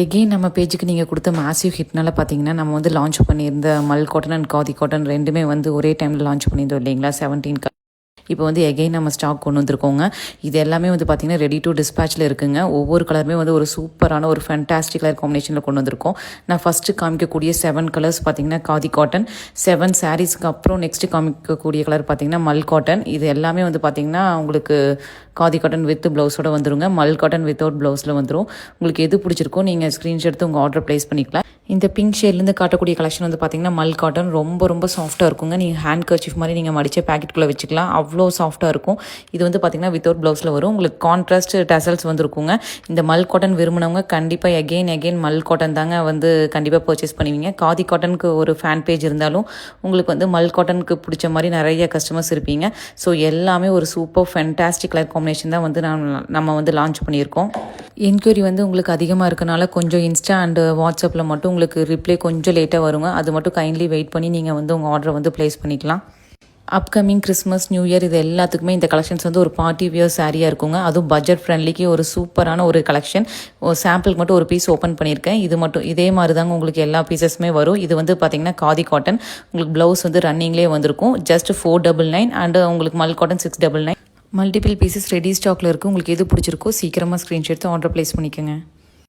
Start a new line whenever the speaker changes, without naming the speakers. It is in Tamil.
எகெயின் நம்ம பேஜுக்கு நீங்கள் கொடுத்த மேசிவ் ஹிட்னால பார்த்தீங்கன்னா நம்ம வந்து லான்ச் பண்ணியிருந்த மல் காட்டன் அண்ட் காதி காட்டன் ரெண்டுமே வந்து ஒரே டைமில் லான்ச் பண்ணியிருந்தோம் இல்லைங்களா 17 இப்போ வந்து எகெயின் நம்ம ஸ்டாக் கொண்டு வந்திருக்கோங்க. இது எல்லாமே வந்து பார்த்திங்கன்னா ரெடி டு டிஸ்பேச்சில் இருக்குங்க. ஒவ்வொரு கலருமே வந்து ஒரு சூப்பரான ஒரு ஃபேண்டாஸ்டிக் கலர் காம்பினேஷனில் கொண்டு வந்திருக்கோம். நான் ஃபஸ்ட்டு காமிக்கக்கூடிய 7 கலர்ஸ் பார்த்திங்கன்னா காதி காட்டன், 7 சாரீஸ்க்கு அப்புறம் நெக்ஸ்ட்டு காமிக்கக்கூடிய கலர் பார்த்திங்கன்னா மல் காட்டன். இது எல்லாமே வந்து பார்த்திங்கன்னா உங்களுக்கு காதி காட்டன் வித் ப்ளவுஸோடு வந்துருங்க. மல் காட்டன் வித்தவுட் ப்ளவுஸில் வந்துடும். உங்களுக்கு எது பிடிச்சிருக்கோ நீங்கள் ஸ்க்ரீன்ஷாட் எடுத்து உங்கள் ஆர்டர் ப்ளேஸ் பண்ணிக்கலாம். இந்த பிங்க் ஷேட்லேருந்து காட்டக்கூடிய கலெக்ஷன் வந்து பார்த்திங்கன்னா மல் காட்டன் ரொம்ப சாஃப்ட்டாக இருக்குங்க. நீங்கள் ஹேண்ட் கர்ச்சீஃப் மாதிரி நீங்கள் மடித்த பேக்கெட்டுக்குள்ளே வச்சுக்கலாம். அவ்வளோ சாஃப்ட்டாக இருக்கும். இது வந்து பார்த்திங்கன்னா வித்தவுட் ப்ளவுஸில் வரும். உங்களுக்கு கான்ட்ராஸ்ட் டசல்ஸ் வந்துருக்குங்க. இந்த மல் காட்டன் விரும்பினவங்க கண்டிப்பாக எகெயின் மல் காட்டன் தாங்க வந்து கண்டிப்பாக பர்ச்சேஸ் பண்ணுவீங்க. காதி காட்டனுக்கு ஒரு ஃபேன் பேஜ் இருந்தாலும் உங்களுக்கு வந்து மல் காட்டனுக்கு பிடிச்ச மாதிரி நிறைய கஸ்டமர்ஸ் இருப்பீங்க. ஸோ எல்லாமே ஒரு சூப்பர் ஃபேண்டாஸ்டிக் கலர் காம்பினேஷன் தான் வந்து நம்ம வந்து லான்ச் பண்ணியிருக்கோம். என்கொயரி வந்து உங்களுக்கு அதிகமாக இருக்கனால கொஞ்சம் இன்ஸ்டா அண்ட் வாட்ஸ்அப்பில் மட்டும் உங்களுக்கு ரிப்ளை கொஞ்சம் லேட்டாக வருங்க. அது மட்டும் கைண்ட்லி வெயிட் பண்ணி நீங்கள் வந்து உங்கள் ஆர்டரை வந்து ப்ளேஸ் பண்ணிக்கலாம். அப்கமிங் கிறிஸ்மஸ் நியூ இயர் இது எல்லாத்துக்குமே இந்த கலெக்ஷன்ஸ் வந்து ஒரு பார்ட்டி வியர் சாரியாக இருக்குங்க. அதுவும் பட்ஜெட் ஃப்ரெண்ட்லிக்கு ஒரு சூப்பரான ஒரு கலெக்ஷன். ஒரு சாம்பிளுக்கு மட்டும் ஒரு பீஸ் ஓப்பன் பண்ணியிருக்கேன். இது மட்டும் இதே மாதிரி தாங்க உங்களுக்கு எல்லா பீசஸுமே வரும். இது வந்து பார்த்திங்கன்னா காதி காட்டன். உங்களுக்கு ப்ளவுஸ் வந்து ரன்னிங்லேயே வந்திருக்கும். ஜஸ்ட் 499 அண்ட் உங்களுக்கு மல் காட்டன் 699. மல்டிபிள் பீசஸ் ரெடி ஸ்டாக்கில் இருக்குது. உங்களுக்கு எது பிடிச்சிருக்கோ சீக்கிரமாக ஸ்க்ரீன்ஷாட் எடுத்து ஆர்டர் ப்ளேஸ் பண்ணிக்கோங்க.